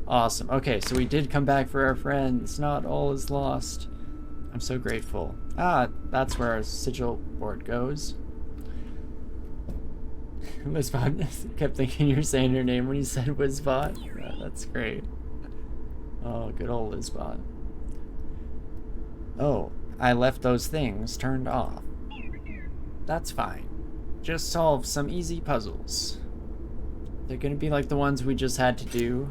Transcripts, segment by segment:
Awesome. Okay, so we did come back for our friends. Not all is lost. I'm so grateful. Ah, that's where our sigil board goes. Wizbot kept thinking you were saying her name when you said Wizbot. That's great. Oh, good old Wizbot. Oh, I left those things turned off. That's fine. Just solve some easy puzzles. They're gonna be like the ones we just had to do.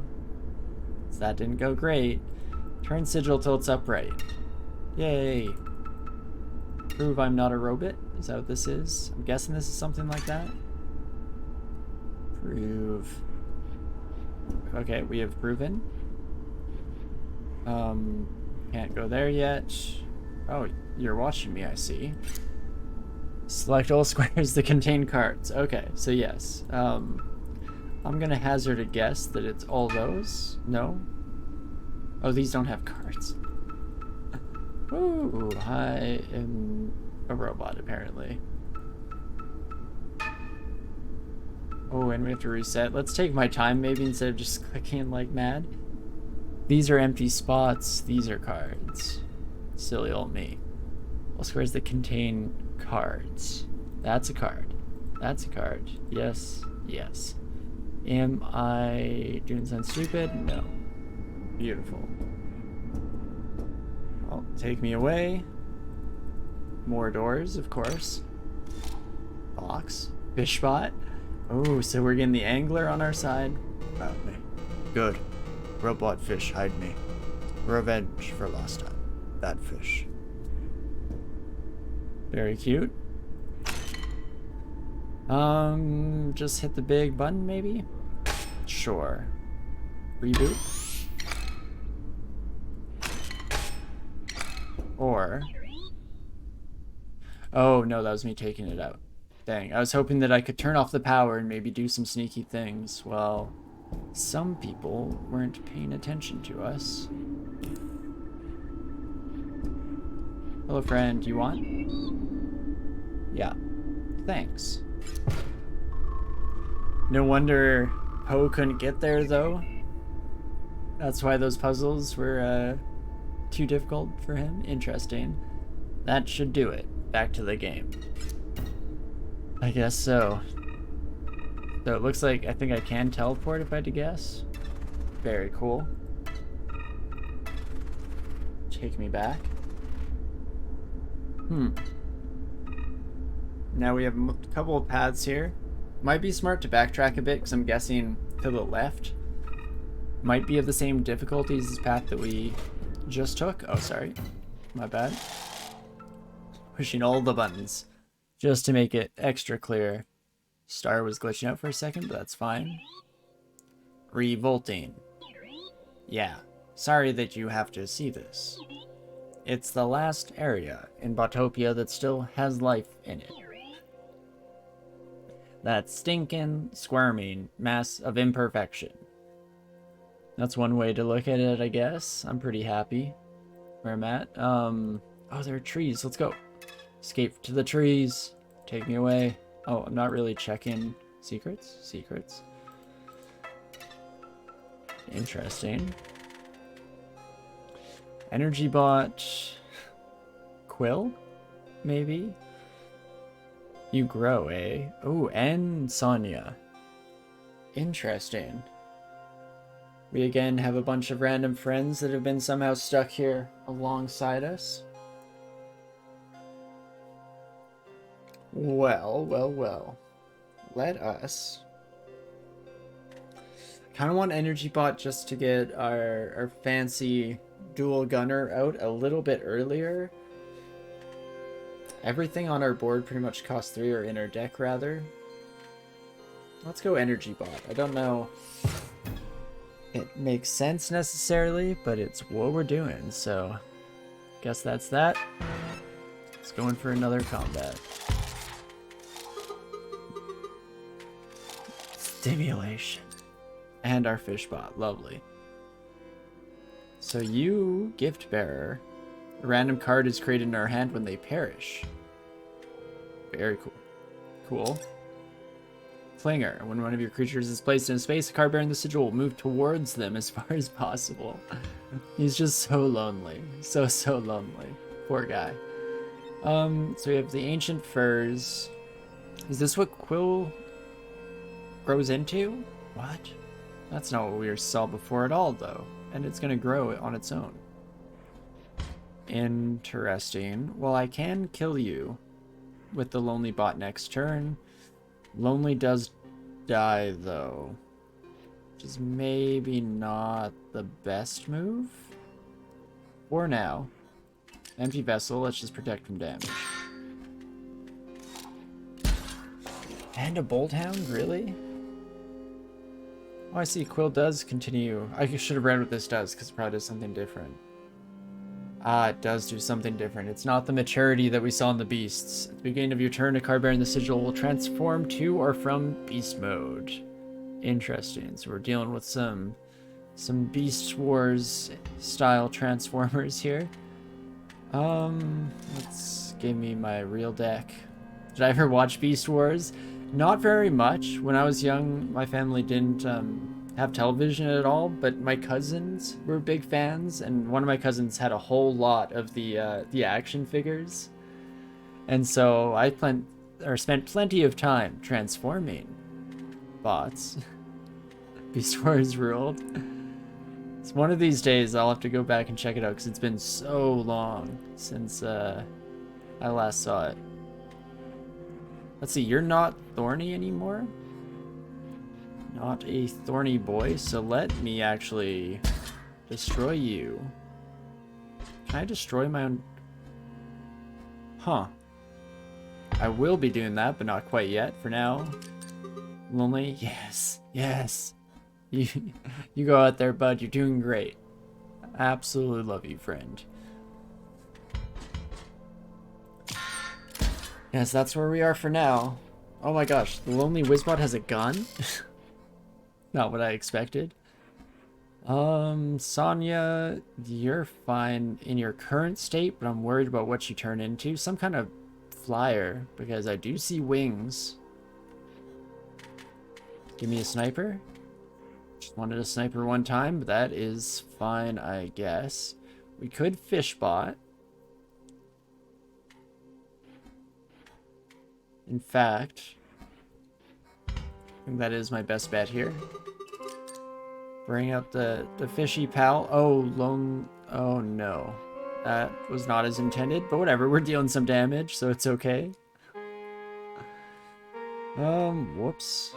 That didn't go great. Turn sigil till it's upright. Yay. Prove I'm not a robot? Is that what this is? I'm guessing this is something like that. Prove. Okay, we have proven. Can't go there yet. Oh, you're watching me, I see. Select all squares that contain cards. Okay, so yes. I'm gonna hazard a guess that it's all those. No? Oh, these don't have cards. Ooh, I am a robot, apparently. Oh, and we have to reset. Let's take my time, maybe, instead of just clicking like mad. These are empty spots. These are cards. Silly old me. All squares that contain cards. That's a card. That's a card. Yes, yes. Am I doing something stupid? No. Beautiful. Well, take me away. More doors, of course. Box. Fish spot. Oh, so we're getting the angler on our side. Found me. Good. Robot fish, hide me. Revenge for last time. That fish. Very cute. Just hit the big button, maybe? Sure. Reboot. Or... Oh, no, that was me taking it out. Dang, I was hoping that I could turn off the power and maybe do some sneaky things. Well, some people weren't paying attention to us. Hello, friend. You want? Yeah. Thanks. No wonder Poe couldn't get there, though. That's why those puzzles were too difficult for him. Interesting. That should do it. Back to the game. I guess so. So it looks like I think I can teleport if I had to guess. Very cool. Take me back. Now we have a couple of paths here. Might be smart to backtrack a bit because I'm guessing to the left might be of the same difficulty as this path that we just took. Oh, sorry. My bad. Pushing all the buttons just to make it extra clear. Star was glitching out for a second, but that's fine. Revolting. Yeah, sorry that you have to see this. It's the last area in Botopia that still has life in it. That stinking, squirming mass of imperfection. That's one way to look at it, I guess. I'm pretty happy where I'm at. Oh, there are trees. Let's go. Escape to the trees. Take me away. Oh, I'm not really checking secrets. Secrets. Interesting. Energy bot. Quill? Maybe? You grow, eh? Oh, and Sonia. Interesting. We again have a bunch of random friends that have been somehow stuck here alongside us. Well, well, well. Let us... kind of want Energy Bot just to get our fancy dual gunner out a little bit earlier. Everything on our board pretty much costs 3, or in our deck, rather. Let's go Energy Bot. I don't know it makes sense necessarily, but it's what we're doing, so guess that's that. Let's go in for another combat. Stimulation. And our fish bot. Lovely. So you, gift bearer, a random card is created in our hand when they perish. Very cool. Cool. Clinger. When one of your creatures is placed in a space, a card bearing the sigil will move towards them as far as possible. He's just so lonely. So lonely. Poor guy. So we have the Ancient Furs. Is this what Quill grows into? What? That's not what we saw before at all, though. And it's going to grow on its own. Interesting. Well, I can kill you with the Lonely Bot next turn. Lonely does die, though. Which is maybe not the best move. For now. Empty Vessel, let's just protect from damage. And a Bolt Hound, really? Oh, I see. Quill does continue. I should have read what this does, because it probably does something different. Ah, it does do something different. It's not the maturity that we saw in the beasts. At the beginning of your turn, a card bearing the sigil will transform to or from beast mode. Interesting. So we're dealing with some Beast Wars style transformers here. Let's give me my real deck. Did I ever watch Beast Wars? Not very much. When I was young, my family didn't have television at all, but my cousins were big fans, and one of my cousins had a whole lot of the action figures. And so I spent plenty of time transforming bots. Beast Wars ruled. It's one of these days I'll have to go back and check it out because it's been so long since I last saw it. Let's see, you're not thorny anymore? Not a thorny boy, so let me actually destroy you. Can I destroy my own? Huh. I will be doing that, but not quite yet. For now. Lonely? Yes. Yes. You go out there, bud. You're doing great. Absolutely love you, friend. Yes, that's where we are for now. Oh my gosh, the Lonely Wizbot has a gun? Not what I expected. Sonya, you're fine in your current state, but I'm worried about what you turn into. Some kind of flyer, because I do see wings. Give me a sniper. Just wanted a sniper one time, but that is fine, I guess. We could Fishbot. In fact, I think that is my best bet here. Bring out the fishy pal. Oh, oh no. That was not as intended, but whatever. We're dealing some damage, so it's okay. Whoops.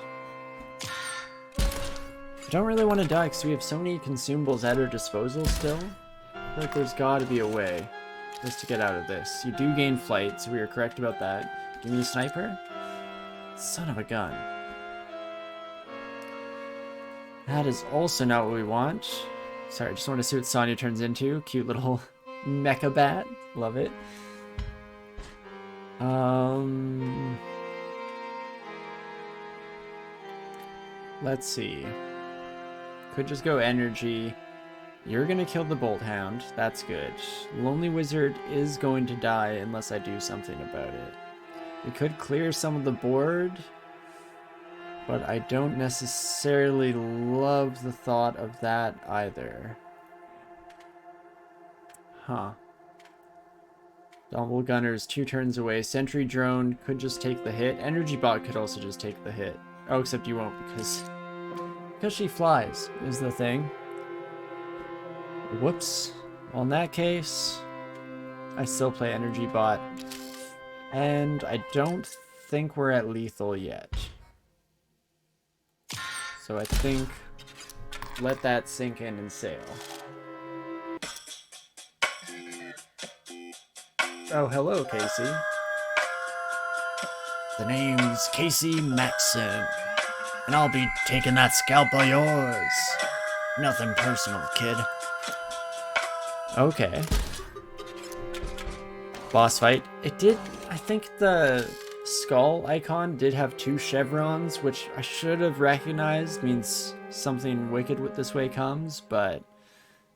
I don't really want to die because we have so many consumables at our disposal still. I feel like there's got to be a way just to get out of this. You do gain flight, so we are correct about that. Give me a sniper? Son of a gun. That is also not what we want. Sorry, I just want to see what Sonya turns into. Cute little mecha bat. Love it. Let's see. Could just go energy. You're gonna kill the Bolt Hound. That's good. Lonely Wizard is going to die unless I do something about it. We could clear some of the board, but I don't necessarily love the thought of that either. Huh. Double Gunner's 2 turns away. Sentry Drone could just take the hit. Energy Bot could also just take the hit. Oh, except you won't because she flies is the thing. Whoops. Well, in that case, I still play Energy Bot. And I don't think we're at lethal yet. So I think let that sink in and sail. Oh, hello, Casey. The name's Casey Maxim, and I'll be taking that scalp of yours. Nothing personal, kid. Okay. Boss fight. It did, I think the skull icon did have 2 chevrons, which I should have recognized means something wicked with this way comes, but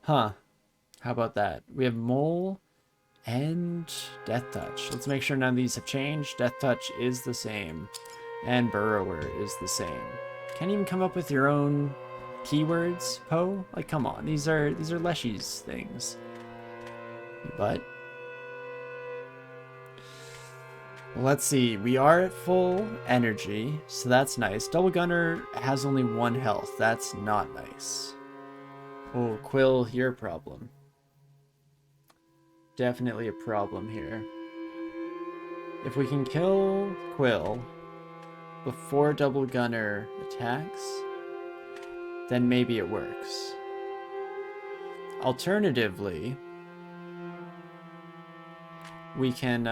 huh. How about that? We have Mole and Death Touch. Let's make sure none of these have changed. Death Touch is the same. And burrower is the same. Can't even come up with your own keywords, Poe? Like, come on. These are Leshy's things. But well, let's see. We are at full energy, so that's nice. Double Gunner has only 1 health. That's not nice. Oh, Quill, you're a problem. Definitely a problem here. If we can kill Quill before Double Gunner attacks, then maybe it works. Alternatively, we can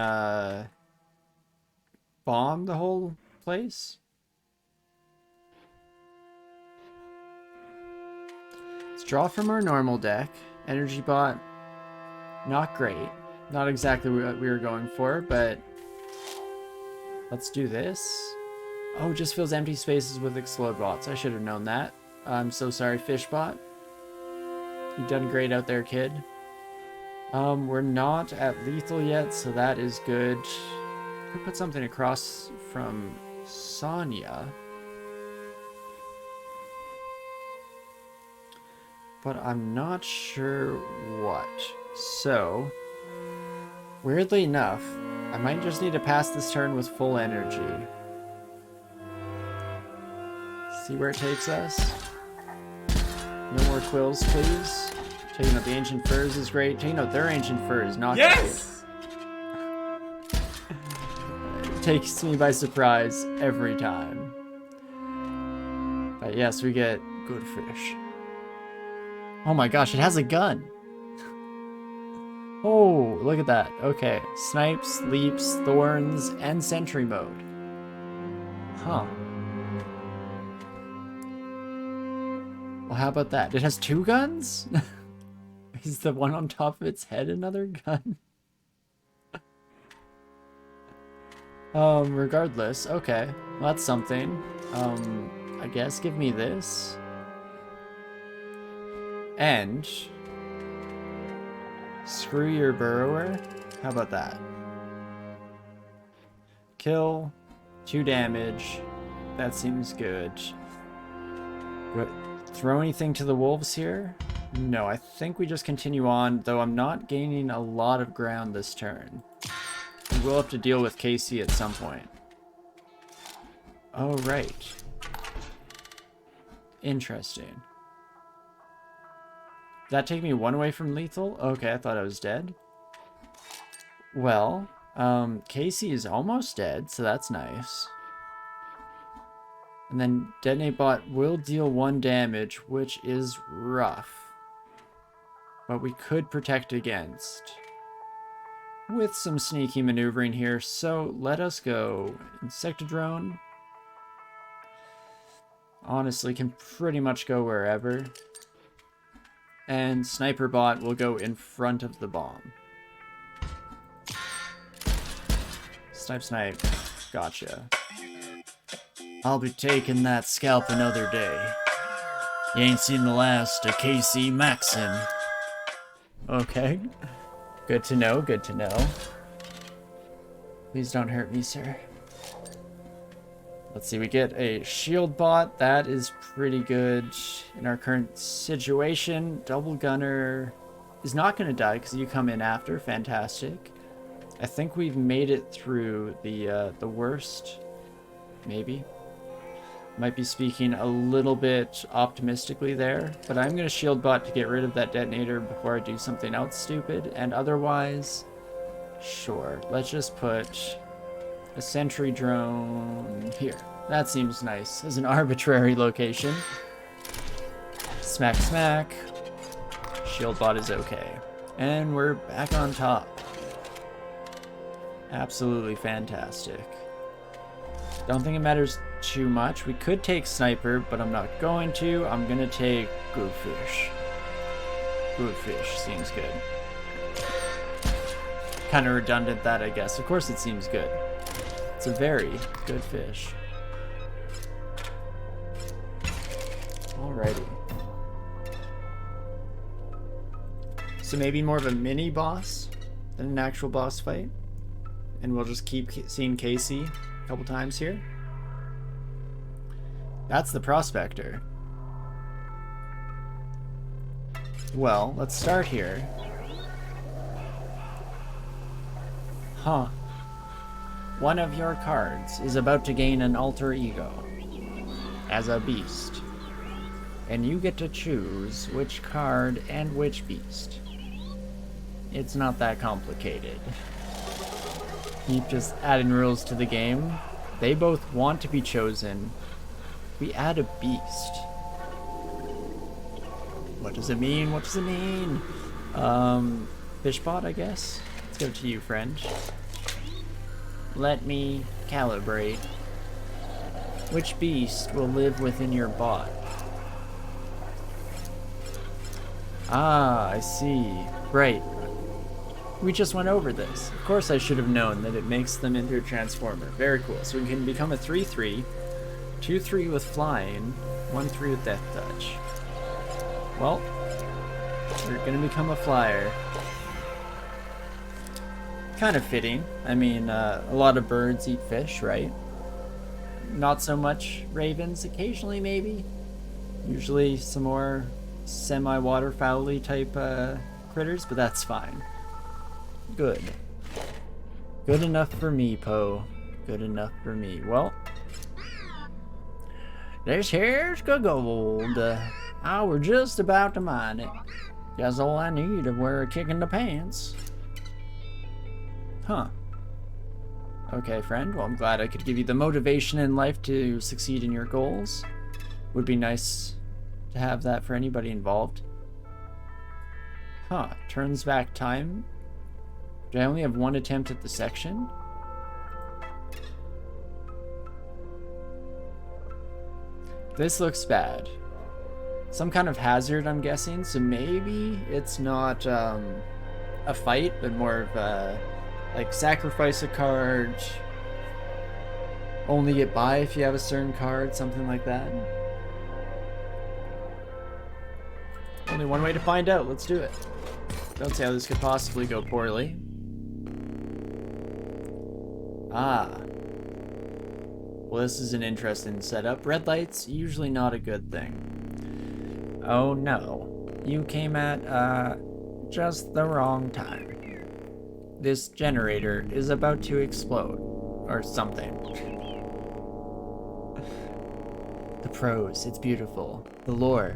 bomb the whole place. Let's draw from our normal deck. Energy bot, not great. Not exactly what we were going for, but let's do this. Oh, just fills empty spaces with explode bots. I should have known that. I'm so sorry, Fishbot. You've done great out there, kid. We're not at lethal yet, so that is good. Could put something across from Sonya. But I'm not sure what. So, weirdly enough, I might just need to pass this turn with full energy. See where it takes us. No more Quills, please. Taking out the Ancient Furs is great. Taking out their Ancient Furs, not yes! great. It takes me by surprise every time. But yes, we get good fish. Oh my gosh, it has a gun. Oh, look at that. Okay, snipes, leaps, thorns, and sentry mode. Huh. Well, how about that? It has 2 guns? Is the one on top of its head another gun? Regardless, okay. Well, that's something. I guess give me this. And screw your burrower. How about that? Kill, 2 damage. That seems good. Throw anything to the wolves here? No, I think we just continue on, though I'm not gaining a lot of ground this turn. We will have to deal with Casey at some point. Oh, right. Interesting. Did that take me 1 away from lethal? Okay, I thought I was dead. Well, Casey is almost dead, so that's nice. And then Detonate Bot will deal 1 damage, which is rough. But we could protect against. With some sneaky maneuvering here, so let us go. Insectodrone. Honestly, can pretty much go wherever. And Sniper Bot will go in front of the bomb. Snipe, snipe. Gotcha. I'll be taking that scalp another day. You ain't seen the last of KC Maxim. Okay. Good to know, good to know. Please don't hurt me, sir. Let's see, we get a shield bot. That is pretty good in our current situation. Double Gunner is not going to die because you come in after. Fantastic. I think we've made it through the worst. Maybe. Might be speaking a little bit optimistically there, but I'm going to shield bot to get rid of that detonator before I do something else stupid, and otherwise, sure. Let's just put a sentry drone here. That seems nice as an arbitrary location. Smack, smack. Shield bot is okay. And we're back on top. Absolutely fantastic. Don't think it matters too much. We could take Sniper, but I'm not going to. I'm going to take Good Fish. Good Fish seems good. Kind of redundant that, I guess. Of course it seems good. It's a very good fish. Alrighty. So maybe more of a mini boss than an actual boss fight. And we'll just keep seeing Casey a couple times here. That's the prospector. Well, let's start here. Huh. One of your cards is about to gain an alter ego as a beast. And you get to choose which card and which beast. It's not that complicated. Keep just adding rules to the game. They both want to be chosen. We add a beast. What does it mean? What does it mean? Fishbot, I guess? Let's go to you, friend. Let me calibrate. Which beast will live within your bot? Ah, I see. Right. We just went over this. Of course I should have known that it makes them into a transformer. Very cool. So we can become a 3/3, 2/3 with flying, 1/3 with death touch. Well, we're gonna become a flyer. Kind of fitting. I mean, a lot of birds eat fish, right? Not so much ravens, occasionally maybe. Usually some more semi-waterfowl-y type critters, but that's fine. Good. Good enough for me, Poe. Good enough for me. Well, this here's good gold. We're just about to mine it. That's all I need to wear a kick in the pants. Huh. Okay, friend. Well, I'm glad I could give you the motivation in life to succeed in your goals. Would be nice to have that for anybody involved. Huh. Turns back time. Do I only have one attempt at the section? This looks bad. Some kind of hazard, I'm guessing, so maybe it's not a fight, but more of a, like, sacrifice a card, only get by if you have a certain card, something like that. Only one way to find out. Let's do it. Don't see how this could possibly go poorly. Ah. Well, this is an interesting setup. Red lights, usually not a good thing. Oh no. You came at, just the wrong time. This generator is about to explode. Or something. The prose, it's beautiful. The lore.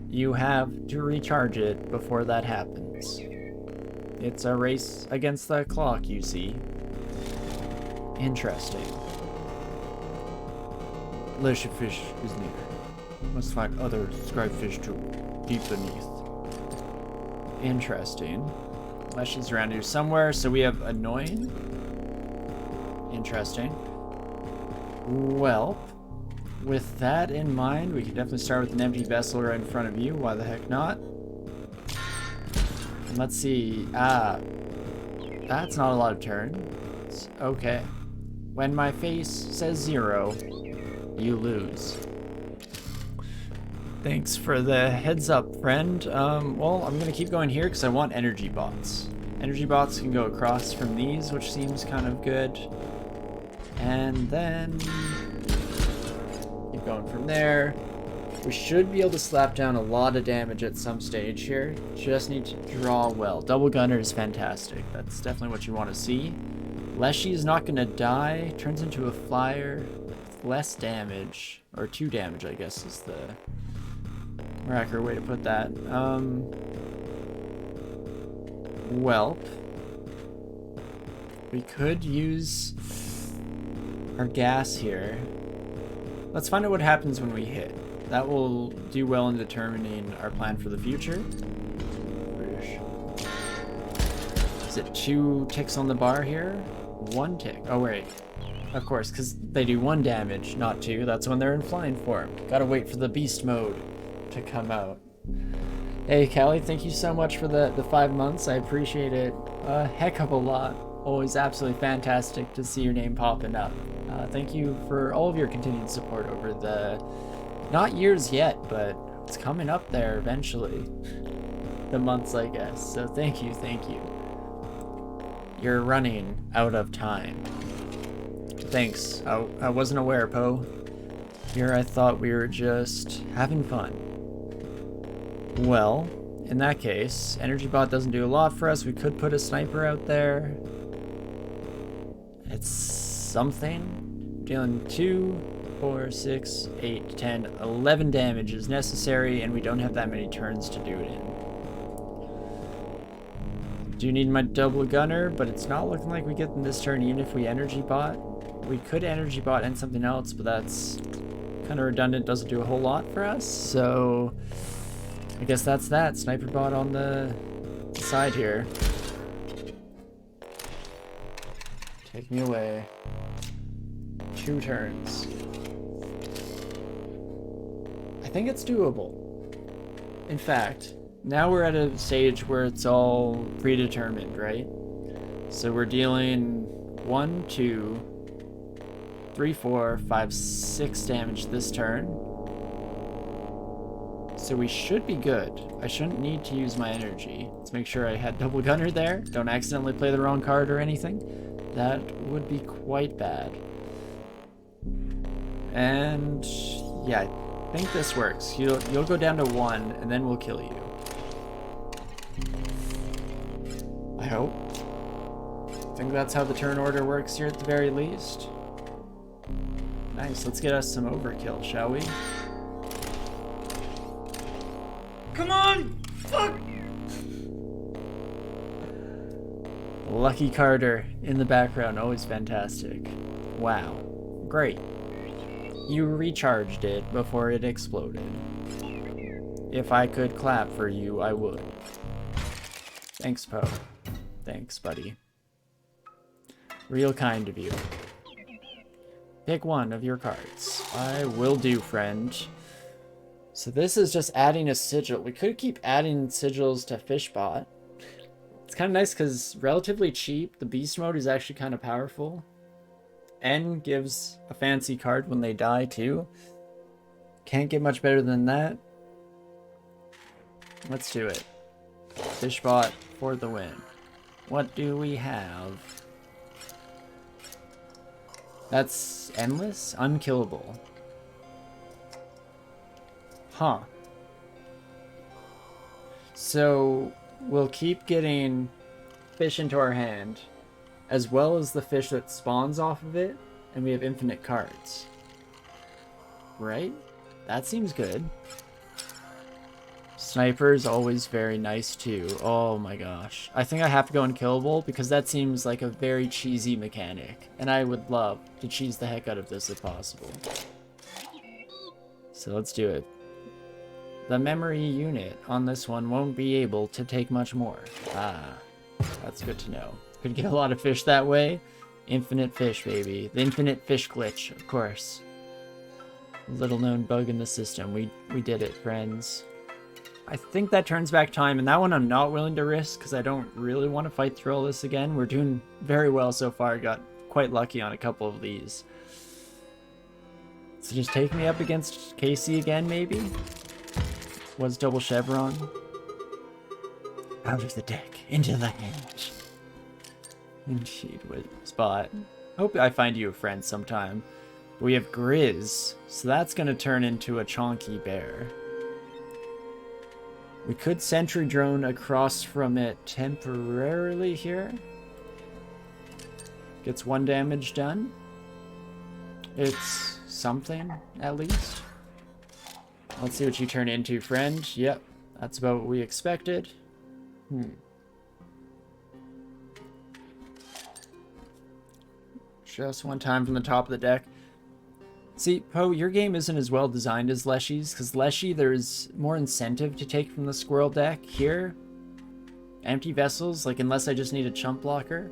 You have to recharge it before that happens. It's a race against the clock, you see. Interesting. Leshy fish is near. Must find other scribe fish to deep beneath. Interesting. Leshy's around here somewhere, so we have annoying. Interesting. Well, with that in mind, we can definitely start with an empty vessel right in front of you. Why the heck not? And let's see. That's not a lot of turns. Okay. When my face says 0, you lose. Thanks for the heads up, friend. Well, I'm gonna keep going here because I want energy bots. Energy bots can go across from these, which seems kind of good. And then keep going from there. We should be able to slap down a lot of damage at some stage here. Just need to draw well. Double gunner is fantastic. That's definitely what you want to see. Leshy's not gonna die. Turns into a flyer with less damage. Or 2 damage, I guess, is the more accurate way to put that. Welp. We could use our gas here. Let's find out what happens when we hit. That will do well in determining our plan for the future. Is it 2 ticks on the bar here? 1 tick. Oh, wait. Of course, because they do 1 damage, not 2. That's when they're in flying form. Gotta wait for the beast mode to come out. Hey, Callie, thank you so much for the 5 months. I appreciate it a heck of a lot. Always absolutely fantastic to see your name popping up. Thank you for all of your continued support over the, not years yet, but it's coming up there eventually. The months, I guess. So thank you, thank you. You're running out of time. Thanks. I wasn't aware, Poe. Here I thought we were just having fun. Well, in that case, energy bot doesn't do a lot for us. We could put a sniper out there. It's something. Dealing 2, 4, 6, 8, 10, 11 damage is necessary, and we don't have that many turns to do it in. Do need my double gunner, but it's not looking like we get them this turn even if we energy bot. We could energy bot and something else, but that's kind of redundant, doesn't do a whole lot for us, so I guess that's that. Sniper bot on the side here. Take me away. 2 turns. I think it's doable. In fact, now we're at a stage where it's all predetermined, right? So we're dealing 1, 2, 3, 4, 5, 6 damage this turn. So we should be good. I shouldn't need to use my energy. Let's make sure I had double gunner there. Don't accidentally play the wrong card or anything. That would be quite bad. And yeah, I think this works. You'll go down to 1 and then we'll kill you. I hope. I think that's how the turn order works here at the very least. Nice, let's get us some overkill, shall we? Come on! Fuck! Lucky Carter in the background, always fantastic. Wow, great. You recharged it before it exploded. If I could clap for you, I would. Thanks, Poe. Thanks, buddy. Real kind of you. Pick one of your cards. I will do, friend. So this is just adding a sigil. We could keep adding sigils to Fishbot. It's kind of nice because relatively cheap. The beast mode is actually kind of powerful. And gives a fancy card when they die too. Can't get much better than that. Let's do it. Fishbot for the win. What do we have? That's endless? Unkillable. Huh. So we'll keep getting fish into our hand, as well as the fish that spawns off of it, and we have infinite cards. Right? That seems good. Sniper is always very nice too. Oh my gosh. I think I have to go unkillable because that seems like a very cheesy mechanic. And I would love to cheese the heck out of this if possible. So let's do it. The memory unit on this one won't be able to take much more. Ah, that's good to know. Could get a lot of fish that way. Infinite fish, baby. The infinite fish glitch, of course. Little known bug in the system. We did it, friends. I think that turns back time, and that one I'm not willing to risk because I don't really want to fight through all this again. We're doing very well so far. Got quite lucky on a couple of these. So just take me up against Casey again, maybe? Was double chevron. Out of the deck, into the hand. Indeed, with Spot. Hope I find you a friend sometime. We have Grizz, so that's going to turn into a chonky bear. We could sentry drone across from it temporarily here. Gets 1 damage done. It's something, at least. Let's see what you turn into, friend. Yep, that's about what we expected. Just 1 time from the top of the deck. See, Poe, your game isn't as well designed as Leshy's, because Leshy, there's more incentive to take from the squirrel deck. Here, empty vessels, like unless I just need a chump blocker,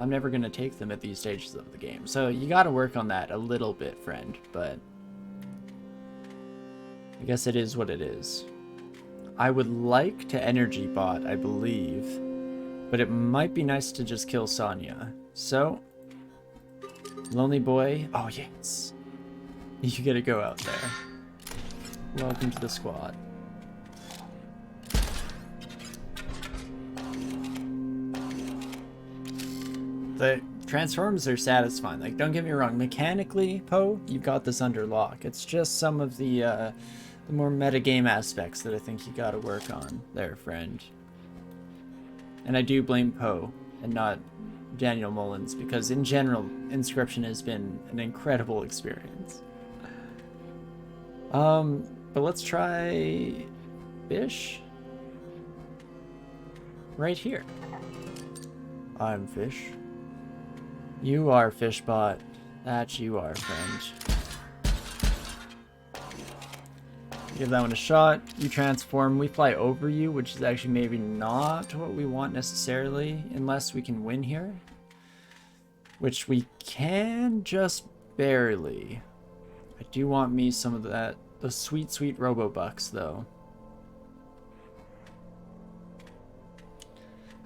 I'm never going to take them at these stages of the game. So you got to work on that a little bit, friend, but I guess it is what it is. I would like to energy bot, I believe, but it might be nice to just kill Sonya. So, Lonely Boy, oh yes. You gotta go out there. Welcome to the squad. The Transforms are satisfying. Like, don't get me wrong, mechanically, Poe, you've got this under lock. It's just some of the more metagame aspects that I think you gotta work on there, friend. And I do blame Poe and not Daniel Mullins, because in general, Inscryption has been an incredible experience. But let's try Fish right here. I'm Fish. You are Fishbot. That you are, friend. Give that one a shot. You transform. We fly over you, which is actually maybe not what we want necessarily, unless we can win here. Which we can just barely. I do want me some of that. Those sweet, sweet Robo-Bucks, though.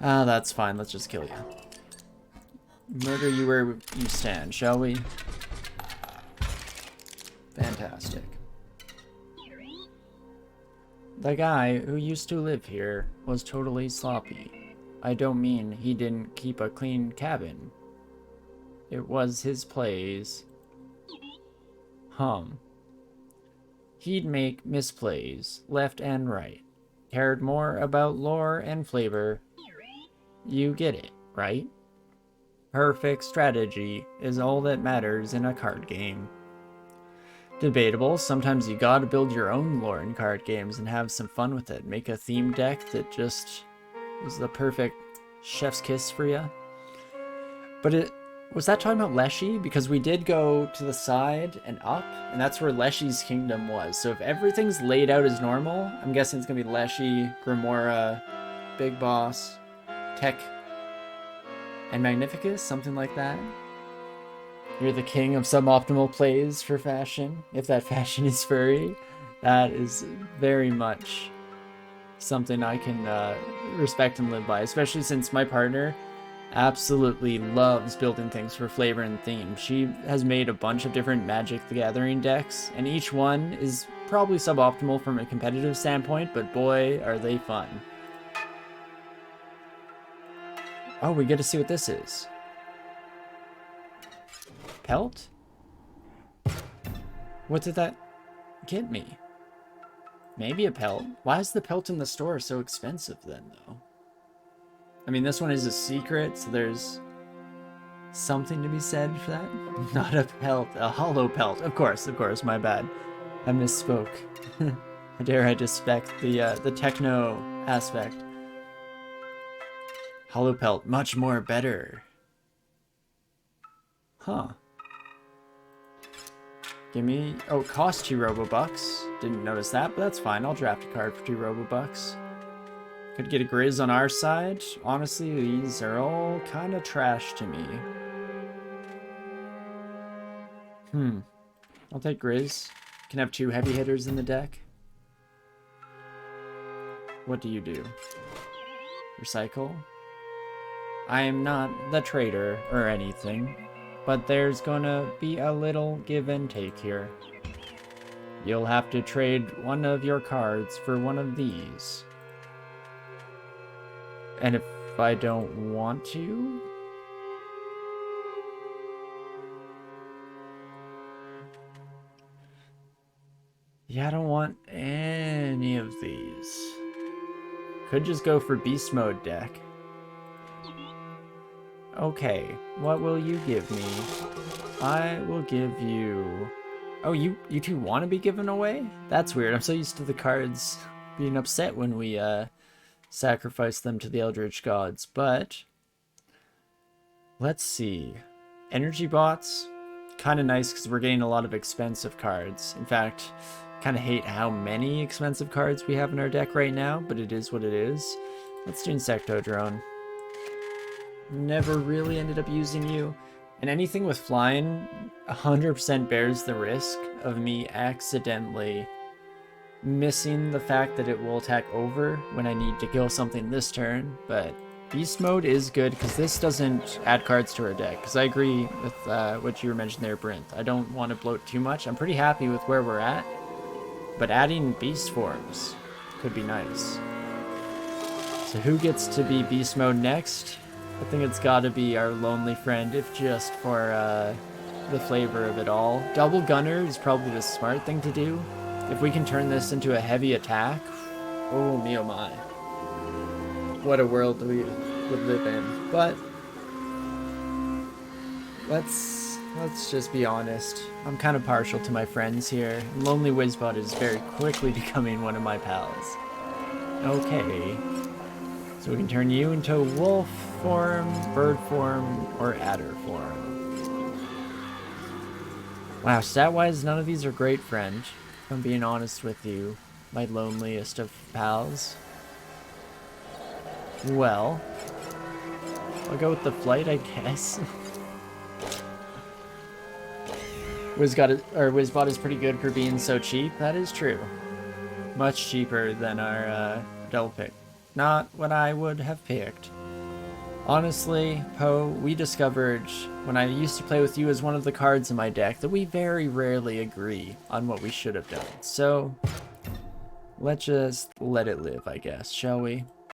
Ah, that's fine. Let's just kill you. Murder you where you stand, shall we? Fantastic. The guy who used to live here was totally sloppy. I don't mean he didn't keep a clean cabin. It was his plays. He'd make misplays, left and right. Cared more about lore and flavor. You get it, right? Perfect strategy is all that matters in a card game. Debatable, sometimes you gotta build your own lore in card games and have some fun with it. Make a theme deck that just is the perfect chef's kiss for you. But was that talking about Leshy? Because we did go to the side and up, and that's where Leshy's kingdom was. So if everything's laid out as normal, I'm guessing it's gonna be Leshy, Grimora, Big Boss, Tech, and Magnificus, something like that. You're the king of suboptimal plays for fashion, if that fashion is furry. That is very much something I can respect and live by, especially since my partner absolutely loves building things for flavor and theme. She has made a bunch of different Magic the Gathering decks, and each one is probably suboptimal from a competitive standpoint, but boy, are they fun. Oh, we get to see what this is. Pelt? What did that get me? Maybe a pelt. Why is the pelt in the store so expensive then, though? I mean, this one is a secret, so there's something to be said for that. Not a pelt, a hollow pelt. Of course, my bad. I misspoke. How dare I disrespect the techno aspect. Hollow pelt, much more better. Huh. Give me... Oh, it costs 2 Robo-Bucks. Didn't notice that, but that's fine. I'll draft a card for 2 Robo-Bucks. Could get a Grizz on our side. Honestly, these are all kind of trash to me. I'll take Grizz. Can have 2 heavy hitters in the deck. What do you do? Recycle? I am not the trader or anything, but there's gonna be a little give and take here. You'll have to trade one of your cards for one of these. And if I don't want to? Yeah, I don't want any of these. Could just go for beast mode deck. Okay, what will you give me? I will give you... Oh, you two want to be given away? That's weird. I'm so used to the cards being upset when we sacrifice them to the Eldritch Gods, but... Let's see. Energy bots, kind of nice because we're getting a lot of expensive cards. In fact, kind of hate how many expensive cards we have in our deck right now, but it is what it is. Let's do Insectodrone. Never really ended up using you. And anything with flying 100% bears the risk of me accidentally missing the fact that it will attack over when I need to kill something this turn. But beast mode is good because this doesn't add cards to our deck. Because I agree with what you were mentioning there, Brent. I don't want to bloat too much. I'm pretty happy with where we're at. But adding beast forms could be nice. So who gets to be beast mode next? I think it's gotta be our lonely friend, if just for the flavor of it all. Double gunner is probably the smart thing to do. If we can turn this into a heavy attack, oh me oh my. What a world we would live in. But let's just be honest. I'm kind of partial to my friends here. Lonely Wizbot is very quickly becoming one of my pals. Okay. So we can turn you into wolf form, bird form, or adder form. Wow, stat-wise, none of these are great, friend. If I'm being honest with you, my loneliest of pals. Well, I'll go with the flight, I guess. Wizbot is pretty good for being so cheap. That is true. Much cheaper than our devil pick. Not what I would have picked. Honestly, Poe, we discovered when I used to play with you as one of the cards in my deck that we very rarely agree on what we should have done. So, let's just let it live, I guess, shall we?